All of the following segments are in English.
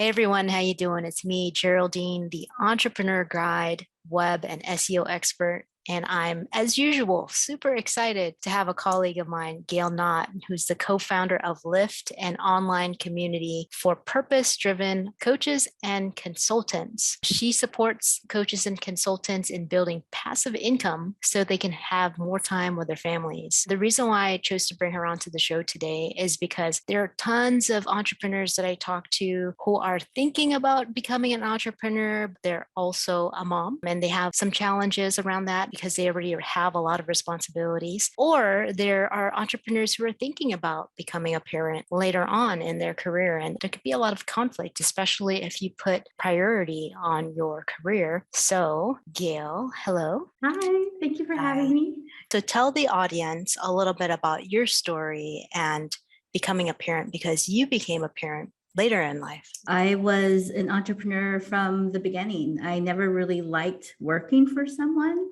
Hey everyone, how you doing? It's me, Geraldine, the entrepreneur guide, web and SEO expert. And I'm, as usual, super excited to have a colleague of mine, Gail Nott, who's the co-founder of Lift, an online community for purpose-driven coaches and consultants. She supports coaches and consultants in building passive income so they can have more time with their families. The reason why I chose to bring her onto the show today is because there are tons of entrepreneurs that I talk to who are thinking about becoming an entrepreneur. They're also a mom and they have some challenges around that because they already have a lot of responsibilities. Or there are entrepreneurs who are thinking about becoming a parent later on in their career. And there could be a lot of conflict, especially if you put priority on your career. So, Gail, hello. Hi, thank you for having Hi. me. So tell the audience a little bit about your story and becoming a parent because you became a parent later in life. I was an entrepreneur from the beginning. I never really liked working for someone.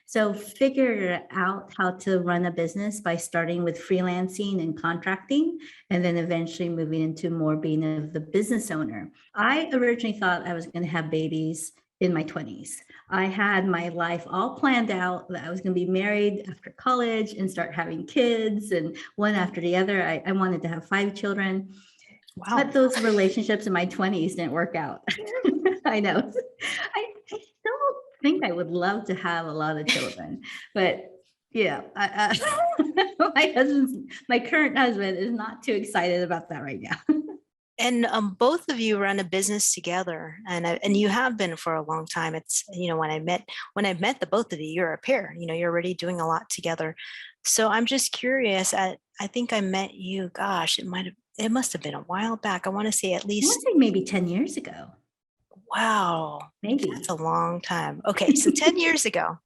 So figured out how to run a business by starting with freelancing and contracting, and then eventually moving into more being the business owner. I originally thought I was going to have babies in my 20s. I had my life all planned out that I was going to be married after college and start having kids and one after the other. I wanted to have 5 children. Wow. But those relationships in my 20s didn't work out. I know. I still think I would love to have a lot of children, but yeah, my current husband is not too excited about that right now. And both of you run a business together, and you have been for a long time. It's when I met the both of you, you're a pair. You're already doing a lot together. So I'm just curious. I think I met you. Gosh, it must have been a while back. I want to say at I least. want to say maybe 10 years ago, Wow, that's maybe. a long time. Okay, so 10 years ago.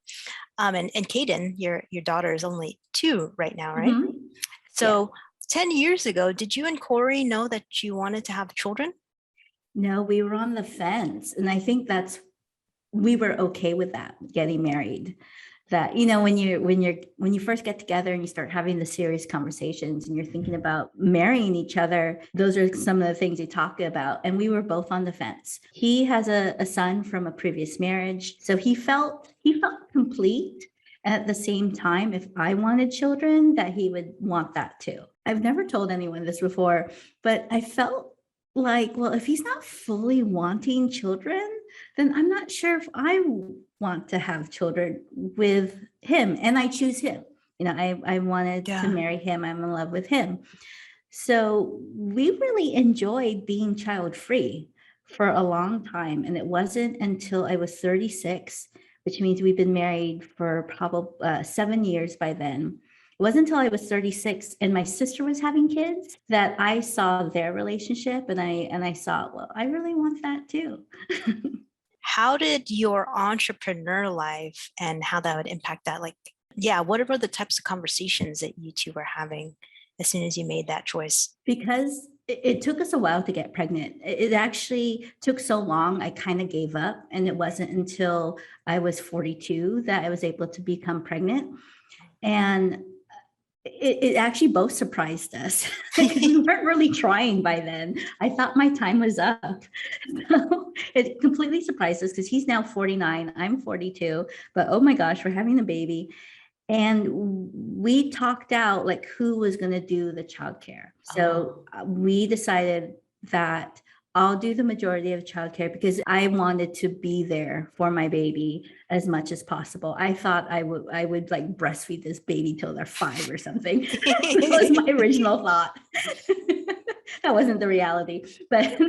And Kaden, your daughter is only 2 right now, right? Mhm. Yeah. So 10 years ago, did you and Corey know that you wanted to have children? No, we were on the fence. And I think we were okay with that, getting married. That when you first get together and you start having the serious conversations and you're thinking about marrying each other, those are some of the things you talk about. And we were both on the fence. He has a son from a previous marriage, so he felt complete. At the same time, if I wanted children, that he would want that too. I've never told anyone this before, but I felt like, well, if he's not fully wanting children, then I'm not sure if I want to have children with him, and I choose him. I wanted to Yeah. marry him. I'm in love with him. So we really enjoyed being child free for a long time. And it wasn't until I was 36, which means we've been married for probably 7 years by then. It wasn't until I was 36 and my sister was having kids that I saw their relationship, and I saw, well, I really want that too. How did your entrepreneur life and how that would impact that? Like, yeah, what were the types of conversations that you two were having as soon as you made that choice? Because it took us a while to get pregnant. It actually took so long, I kind of gave up. And it wasn't until I was 42 that I was able to become pregnant. And it actually both surprised us because we weren't really trying by then. I thought my time was up. So it completely surprised us because he's now 49, I'm 42, but oh my gosh, we're having a baby. And we talked out like who was going to do the childcare. So we decided that I'll do the majority of childcare because I wanted to be there for my baby as much as possible. I thought I would like breastfeed this baby till they're 5 or something. That was my original thought. That wasn't the reality, but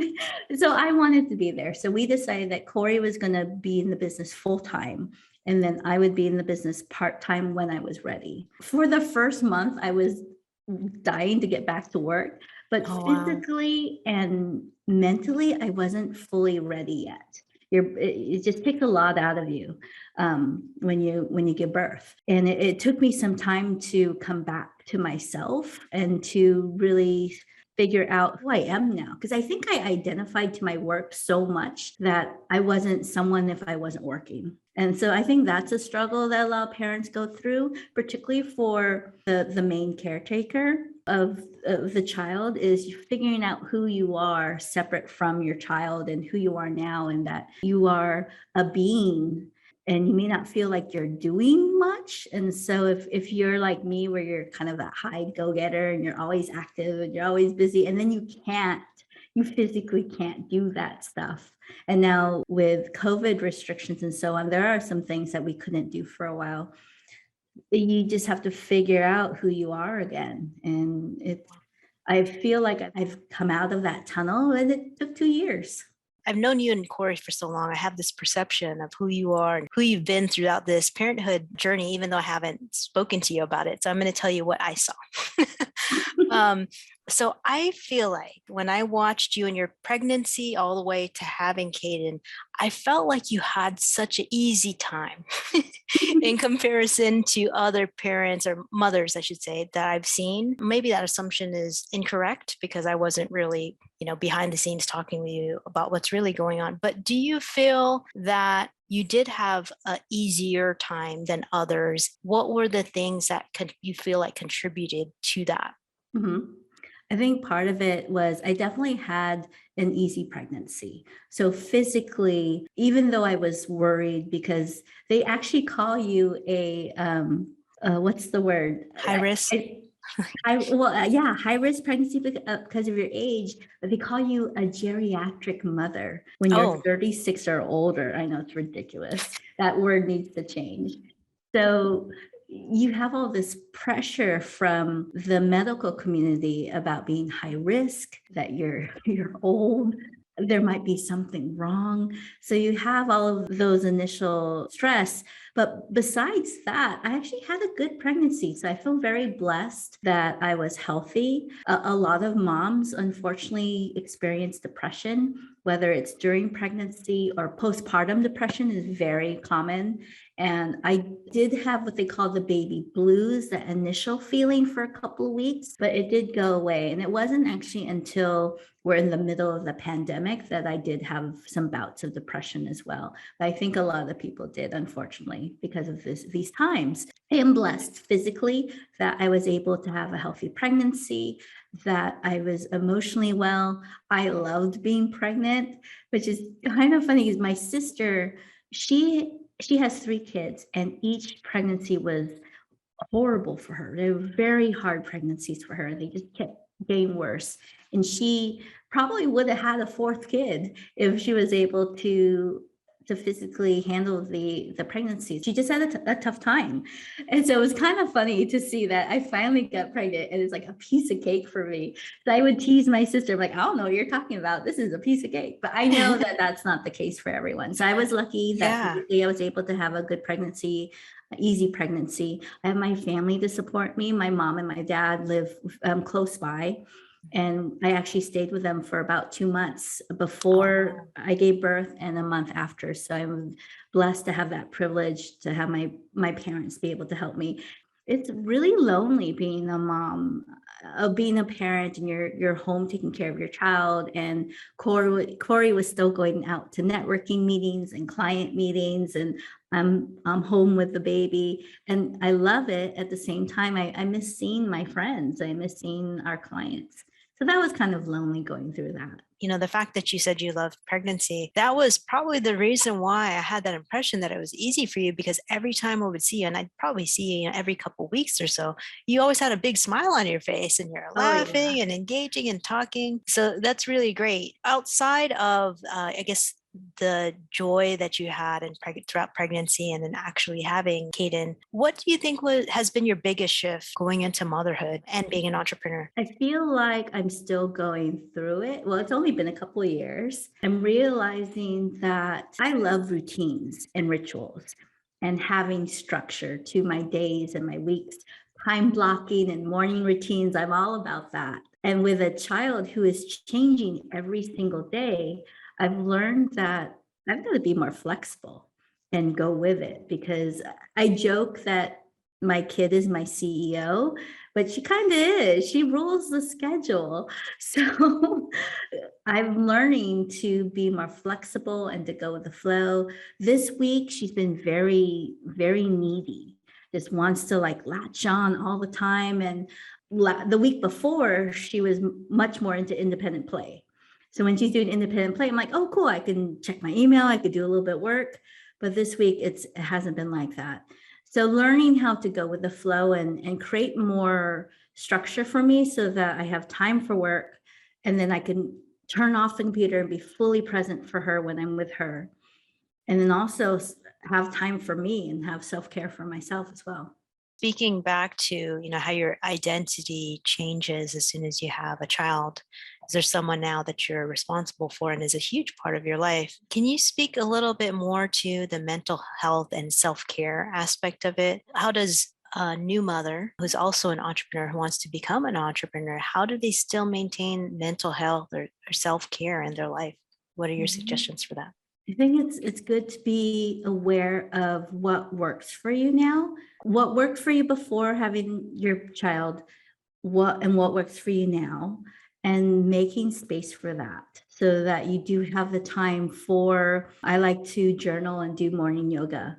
so I wanted to be there. So we decided that Corey was going to be in the business full time, and then I would be in the business part time when I was ready. For the first month, I was dying to get back to work, but Oh, wow. physically and mentally, I wasn't fully ready yet. It just takes a lot out of you when you give birth, and it took me some time to come back to myself and to really figure out who I am now. Because I think I identified to my work so much that I wasn't someone if I wasn't working. And so I think that's a struggle that a lot of parents go through, particularly for the main caretaker. of the child is you figuring out who you are separate from your child and who you are now, and that you are a being and you may not feel like you're doing much. And so if you're like me, where you're kind of a high go-getter and you're always active and you're always busy, and then you physically can't do that stuff. And now with COVID restrictions and so on, there are some things that we couldn't do for a while. You just have to figure out who you are again. And I feel like I've come out of that tunnel, and it took 2 years. I've known you and Corey for so long. I have this perception of who you are and who you've been throughout this parenthood journey, even though I haven't spoken to you about it. So I'm going to tell you what I saw. So I feel like when I watched you in your pregnancy all the way to having Caden, I felt like you had such an easy time in comparison to other parents or mothers, I should say, that I've seen. Maybe that assumption is incorrect because I wasn't really, behind the scenes talking with you about what's really going on. But do you feel that you did have an easier time than others? What were the things that you feel like contributed to that? Mm-hmm. I think part of it was I definitely had an easy pregnancy. So physically, even though I was worried, because they actually call you what's the word? High risk? High risk pregnancy because of your age, but they call you a geriatric mother when you're Oh, 36 or older. I know it's ridiculous. That word needs to change. So you have all this pressure from the medical community about being high risk, that you're old, there might be something wrong. So you have all of those initial stress. But besides that, I actually had a good pregnancy. So I feel very blessed that I was healthy. A lot of moms, unfortunately, experience depression, whether it's during pregnancy or postpartum depression is very common. And I did have what they call the baby blues, that initial feeling for a couple of weeks, but it did go away. And it wasn't actually until we're in the middle of the pandemic that I did have some bouts of depression as well. But I think a lot of people did, unfortunately, because of these times. I am blessed physically that I was able to have a healthy pregnancy, that I was emotionally well. I loved being pregnant, which is kind of funny because my sister, she has 3 kids, and each pregnancy was horrible for her. They were very hard pregnancies for her. They just kept getting worse. And she probably would have had a 4th kid if she was able to physically handle the pregnancy. She just had a tough time. And so it was kind of funny to see that I finally got pregnant, and it's like a piece of cake for me. So I would tease my sister, I'm like, I don't know what you're talking about. This is a piece of cake. But I know that that's not the case for everyone. So I was lucky that physically I was able to have a good pregnancy, easy pregnancy. I have my family to support me. My mom and my dad live close by. And I actually stayed with them for about 2 months before I gave birth and a month after. So I'm blessed to have that privilege to have my parents be able to help me. It's really lonely being a mom, being a parent, and you're home taking care of your child. And Corey was still going out to networking meetings and client meetings, and I'm home with the baby, and I love it. At the same time, I miss seeing my friends. I miss seeing our clients. So that was kind of lonely going through that. The fact that you said you loved pregnancy, that was probably the reason why I had that impression that it was easy for you, because every time I would see you, and I'd probably see you, every couple of weeks or so, you always had a big smile on your face and you're laughing and engaging and talking. So that's really great. Outside of, I guess, the joy that you had throughout pregnancy and then actually having Caden, what do you think has been your biggest shift going into motherhood and being an entrepreneur? I feel like I'm still going through it. Well, it's only been a couple of years. I'm realizing that I love routines and rituals and having structure to my days and my weeks, time blocking and morning routines. I'm all about that. And with a child who is changing every single day, I've learned that I've got to be more flexible and go with it, because I joke that my kid is my CEO, but she kind of is. She rules the schedule. So I'm learning to be more flexible and to go with the flow. This week, she's been very, very needy. Just wants to like latch on all the time. And the week before, she was much more into independent play. So when she's doing independent play, I'm like, oh, cool. I can check my email. I could do a little bit of work. But this week, it hasn't been like that. So learning how to go with the flow and create more structure for me so that I have time for work, and then I can turn off the computer and be fully present for her when I'm with her. And then also have time for me and have self-care for myself as well. Speaking back to, how your identity changes as soon as you have a child, is there someone now that you're responsible for and is a huge part of your life? Can you speak a little bit more to the mental health and self-care aspect of it? How does a new mother who's also an entrepreneur who wants to become an entrepreneur, how do they still maintain mental health or self-care in their life? What are your suggestions for that? I think it's good to be aware of what works for you now, what worked for you before having your child, what works for you now, and making space for that so that you do have the time for. I like to journal and do morning yoga.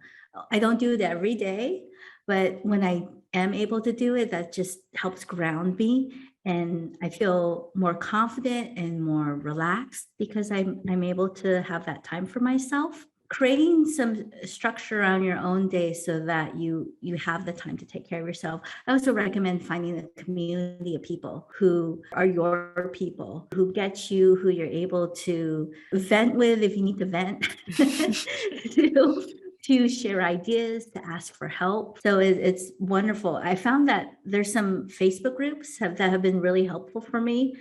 I don't do it every day, but when I am able to do it, that just helps ground me. And I feel more confident and more relaxed because I'm able to have that time for myself. Creating some structure around your own day so that you have the time to take care of yourself. I also recommend finding a community of people who are your people, who get you, who you're able to vent with if you need to vent, to share ideas, to ask for help. So it's wonderful. I found that there's some Facebook groups that have been really helpful for me,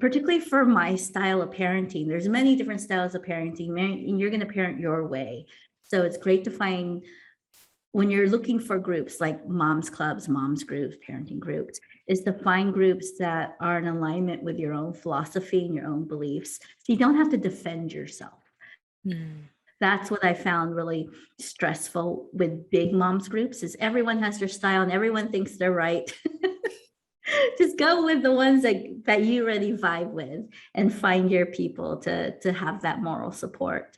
particularly for my style of parenting. There's many different styles of parenting, and you're going to parent your way. So it's great to find, when you're looking for groups like moms clubs, moms groups, parenting groups, is to find groups that are in alignment with your own philosophy and your own beliefs. So you don't have to defend yourself. That's what I found really stressful with big moms groups, is everyone has their style and everyone thinks they're right. Just go with the ones that you really vibe with and find your people to have that moral support.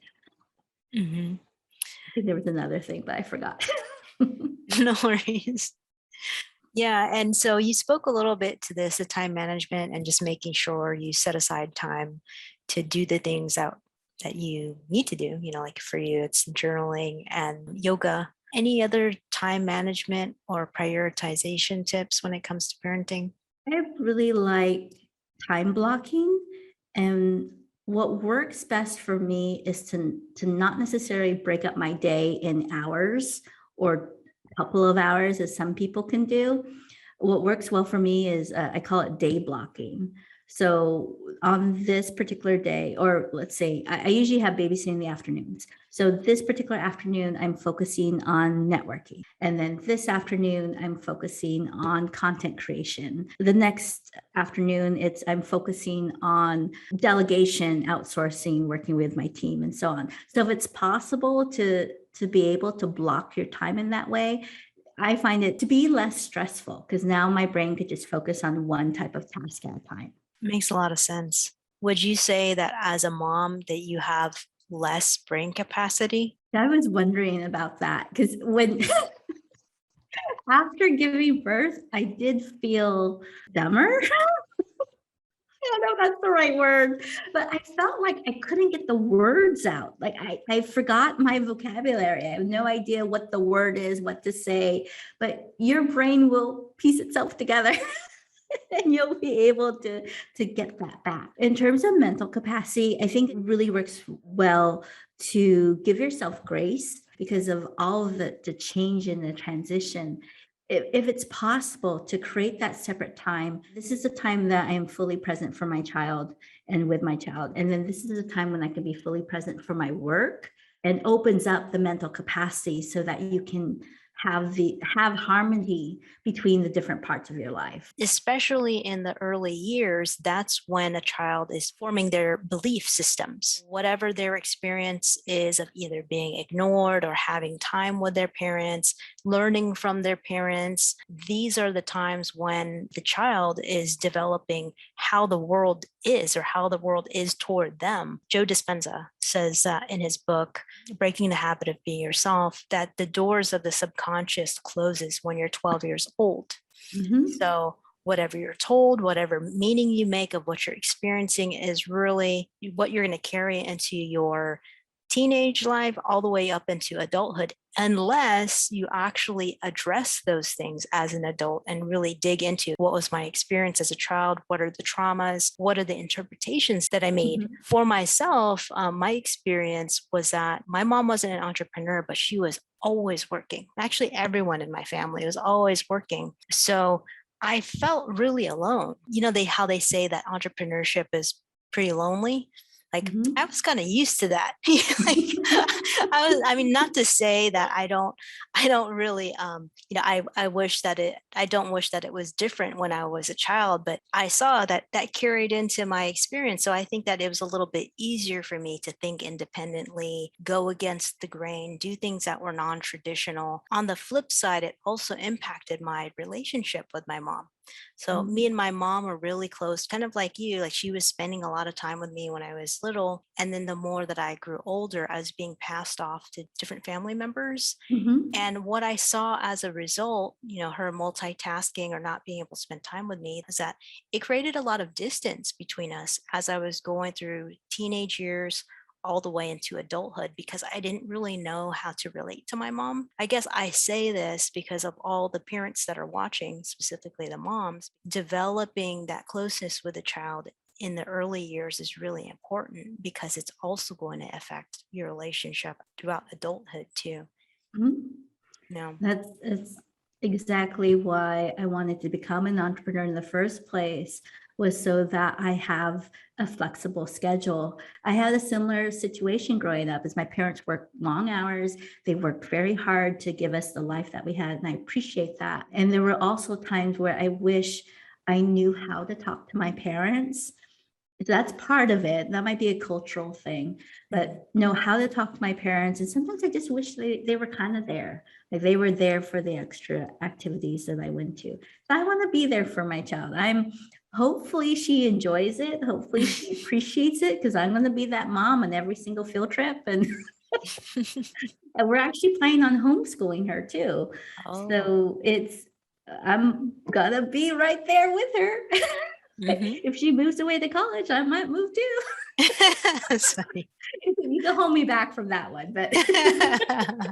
Mm-hmm. I think there was another thing, but I forgot. No worries. Yeah. And so you spoke a little bit to this, the time management and just making sure you set aside time to do the things that you need to do. Like for you, it's journaling and yoga. Any other time management or prioritization tips when it comes to parenting? I really like time blocking, and what works best for me is to not necessarily break up my day in hours or a couple of hours as some people can do. What works well for me is I call it day blocking. So on this particular day, or let's say I usually have babysitting in the afternoons. So this particular afternoon, I'm focusing on networking. And then this afternoon, I'm focusing on content creation. The next afternoon, I'm focusing on delegation, outsourcing, working with my team, and so on. So if it's possible to be able to block your time in that way, I find it to be less stressful because now my brain could just focus on one type of task at a time. Makes a lot of sense. Would you say that as a mom that you have less brain capacity? I was wondering about that because when after giving birth, I did feel dumber. I don't know if that's the right word, but I felt like I couldn't get the words out. Like I forgot my vocabulary. I have no idea what the word is, what to say, but your brain will piece itself together. And you'll be able to get that back. In terms of mental capacity, I think it really works well to give yourself grace because of all of the change in the transition. If it's possible to create that separate time, this is a time that I am fully present for my child and with my child. And then this is a time when I can be fully present for my work, and opens up the mental capacity so that you can have harmony between the different parts of your life. Especially in the early years, that's when a child is forming their belief systems. Whatever their experience is of either being ignored or having time with their parents, learning from their parents, these are the times when the child is developing how the world is or how the world is toward them. Joe Dispenza says in his book, Breaking the Habit of Being Yourself, that the doors of the subconscious closes when you're 12 years old. Mhm. So whatever you're told, whatever meaning you make of what you're experiencing is really what you're going to carry into your teenage life all the way up into adulthood, unless you actually address those things as an adult and really dig into what was my experience as a child, what are the traumas, what are the interpretations that I made. Mhm. For myself, my experience was that my mom wasn't an entrepreneur, but she was always working. Actually, everyone in my family was always working. So I felt really alone. How they say that entrepreneurship is pretty lonely. Like, I Mhm. was kind of used to that. Like, I mean, not to say that I don't really, I wish that I don't wish that it was different when I was a child, but I saw that that carried into my experience. So I think that it was a little bit easier for me to think independently, go against the grain, do things that were non-traditional. On the flip side, it also impacted my relationship with my mom. So me Mhm. and my mom were really close, kind of like you. Like, she was spending a lot of time with me when I was little. And then the more that I grew older, I was being passed off to different family members. Mhm. And what I saw as a result, her multitasking or not being able to spend time with me, is that it created a lot of distance between us as I was going through teenage years all the way into adulthood, because I didn't really know how to relate to my mom. I guess I say this because of all the parents that are watching, specifically the moms. Developing that closeness with a child in the early years is really important, because it's also going to affect your relationship throughout adulthood too. Mhm. No. That's exactly why I wanted to become an entrepreneur in the first place, was so that I have a flexible schedule. I had a similar situation growing up, as my parents worked long hours. They worked very hard to give us the life that we had, and I appreciate that. And there were also times where I wish I knew how to talk to my parents. That's part of it. That might be a cultural thing, Mhm. but know how to talk to my parents. And sometimes I just wish they were kind of there. Like, they were there for the extra activities that I went to. So I want to be there for my child. Hopefully she enjoys it. Hopefully she appreciates it, because I'm going to be that mom on every single field trip. And, and we're actually planning on homeschooling her too. Oh. So I'm gonna be right there with her. Mhm. If she moves away to college, I might move too. That's funny. You can hold me back from that one, but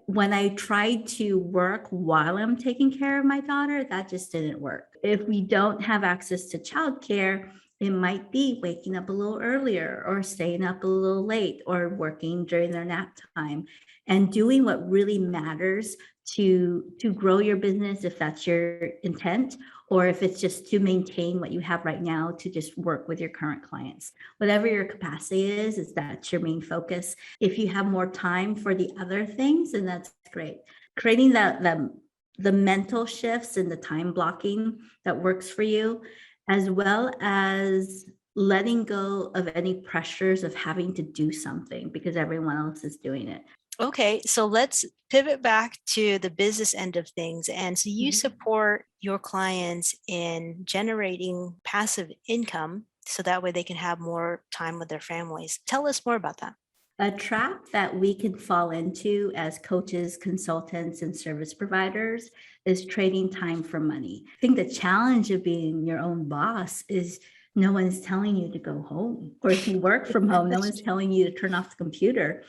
when I tried to work while I'm taking care of my daughter, that just didn't work. If we don't have access to childcare, it might be waking up a little earlier, or staying up a little late, or working during their nap time, and doing what really matters to grow your business, if that's your intent, or if it's just to maintain what you have right now, to just work with your current clients. Whatever your capacity is that's your main focus. If you have more time for the other things, then that's great. Creating the mental shifts and the time blocking that works for you, as well as letting go of any pressures of having to do something because everyone else is doing it. Okay, so let's pivot back to the business end of things. And so you Mhm. support your clients in generating passive income so that way they can have more time with their families. Tell us more about that. A trap that we can fall into as coaches, consultants, and service providers is trading time for money. I think the challenge of being your own boss is no one's telling you to go home. Or if you work from home, no That's one's telling you to turn off the computer.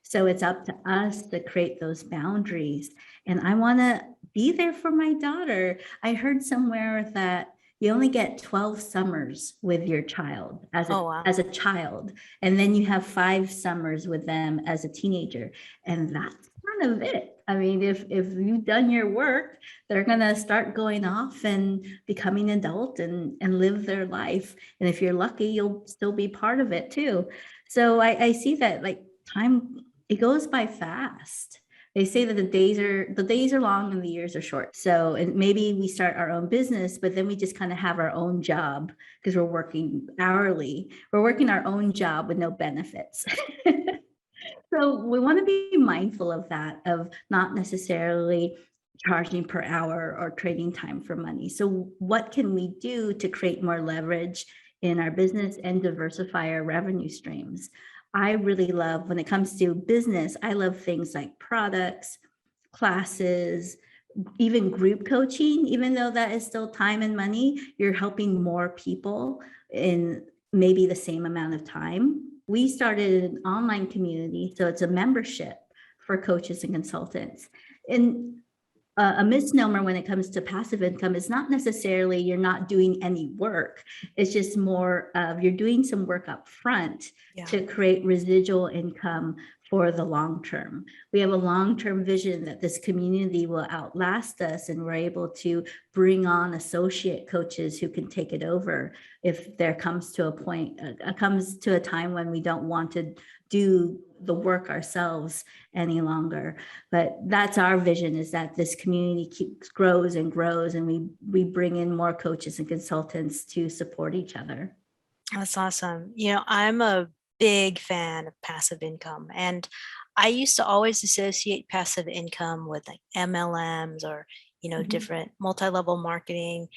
So it's up to us to create those boundaries. And I want to be there for my daughter. I heard somewhere that you only get 12 summers with your child Oh, wow. as a child, and then you have 5 summers with them as a teenager. And that's kind of it. I mean, if you've done your work, they're gonna start going off and becoming adult and live their life. And if you're lucky, you'll still be part of it too. So I see that, like, time, it goes by fast. They say that the days are long and the years are short. So, and maybe we start our own business, but then we just kind of have our own job because we're working hourly. We're working our own job with no benefits. So we want to be mindful of that, of not necessarily charging per hour or trading time for money. So what can we do to create more leverage in our business and diversify our revenue streams? I really love, when it comes to business, I love things like products, classes, even group coaching, even though that is still time and money, you're helping more people in maybe the same amount of time. We started an online community, so it's a membership for coaches and consultants. And a misnomer when it comes to passive income is not necessarily you're not doing any work. It's just more of you're doing some work up front to create residual income for the long term. We have a long-term vision that this community will outlast us, and we're able to bring on associate coaches who can take it over if there comes to a point, comes to a time when we don't want to do the work ourselves any longer. But that's our vision, is that this community grows and grows, and we bring in more coaches and consultants to support each other. That's awesome. I'm a big fan of passive income, and I used to always associate passive income with like MLMs or, different multi-level marketing,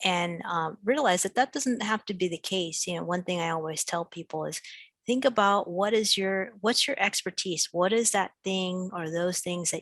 and realize that that doesn't have to be the case. One thing I always tell people is think about what's your expertise? What is that thing or those things that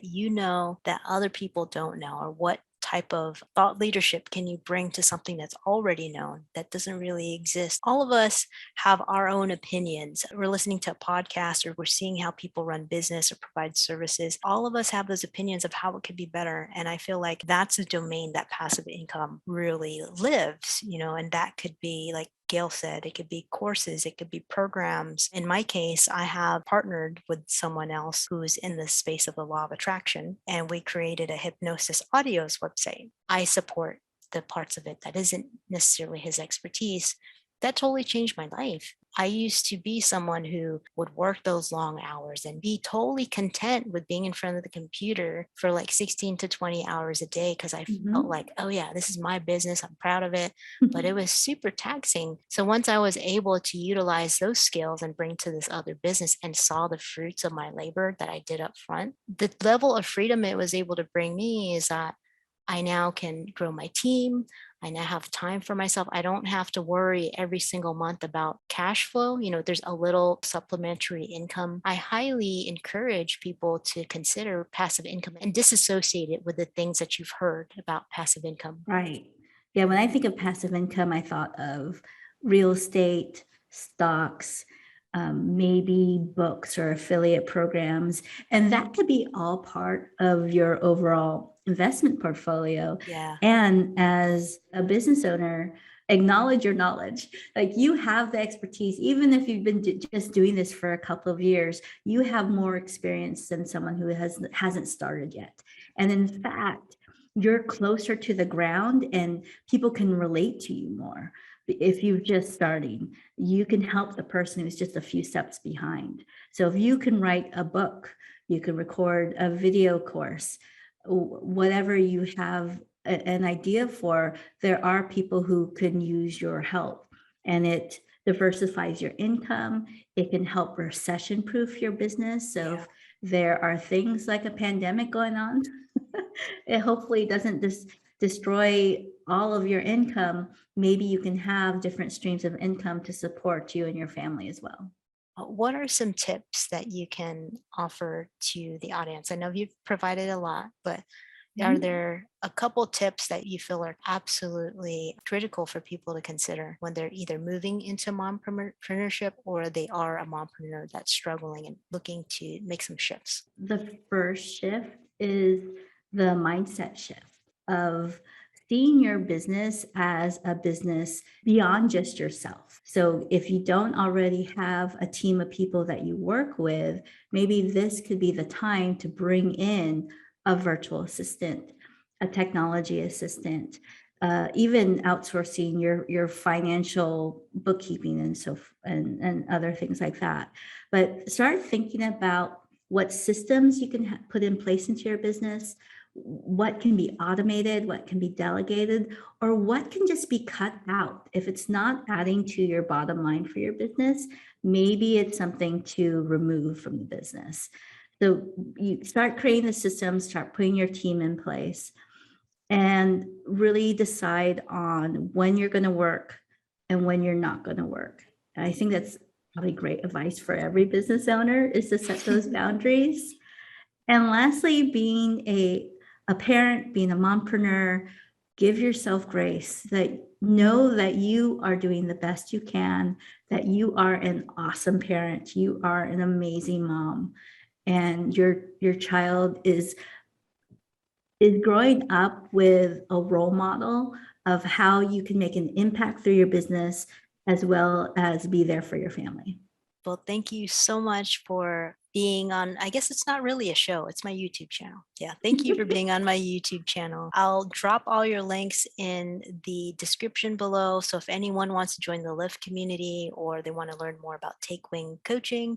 that other people don't know, or what type of thought leadership can you bring to something that's already known that doesn't really exist? All of us have our own opinions. We're listening to a podcast, or we're seeing how people run business or provide services. All of us have those opinions of how it could be better. And I feel like that's a domain that passive income really lives, and that could be, like Gail said, it could be courses, it could be programs. In my case, I have partnered with someone else who's in the space of the law of attraction, and we created a hypnosis audios website. I support the parts of it that isn't necessarily his expertise. That totally changed my life. I used to be someone who would work those long hours and be totally content with being in front of the computer for like 16 to 20 hours a day, because I felt like, oh yeah, this is my business. I'm proud of it. But it was super taxing. So once I was able to utilize those skills and bring to this other business and saw the fruits of my labor that I did up front, the level of freedom it was able to bring me is that I now can grow my team. I now have time for myself. I don't have to worry every single month about cash flow. There's a little supplementary income. I highly encourage people to consider passive income and disassociate it with the things that you've heard about passive income. Right. Yeah. When I think of passive income, I thought of real estate, stocks, maybe books or affiliate programs. And that could be all part of your overall investment portfolio. Yeah. And as a business owner, acknowledge your knowledge. Like, you have the expertise, even if you've been just doing this for a couple of years, you have more experience than someone who hasn't started yet. And in fact, you're closer to the ground and people can relate to you more. If you're just starting, you can help the person who's just a few steps behind. So if you can write a book, you can record a video course, whatever you have an idea for, there are people who can use your help, and it diversifies your income. It can help recession proof your business. So if there are things like a pandemic going on, it hopefully doesn't destroy all of your income. Maybe you can have different streams of income to support you and your family as well. What are some tips that you can offer to the audience? I know you've provided a lot, but are there a couple tips that you feel are absolutely critical for people to consider when they're either moving into mompreneurship or they are a mompreneur that's struggling and looking to make some shifts? The first shift is the mindset shift of seeing your business as a business beyond just yourself. So if you don't already have a team of people that you work with, maybe this could be the time to bring in a virtual assistant, a technology assistant, even outsourcing your financial bookkeeping and other things like that. But start thinking about what systems you can put in place into your business, what can be automated, what can be delegated, or what can just be cut out. If it's not adding to your bottom line for your business, maybe it's something to remove from the business. So you start creating the systems, start putting your team in place, and really decide on when you're going to work and when you're not going to work. And I think that's probably great advice for every business owner, is to set those boundaries. And lastly, being a a parent, being a mompreneur, give yourself grace, that know that you are doing the best you can, that you are an awesome parent, you are an amazing mom, and your child is growing up with a role model of how you can make an impact through your business as well as be there for your family. Well, thank you so much for being on. I guess it's not really a show, it's my YouTube channel. Yeah, thank you for being on my YouTube channel. I'll drop all your links in the description below. So if anyone wants to join the Lift community or they want to learn more about Take Wing coaching,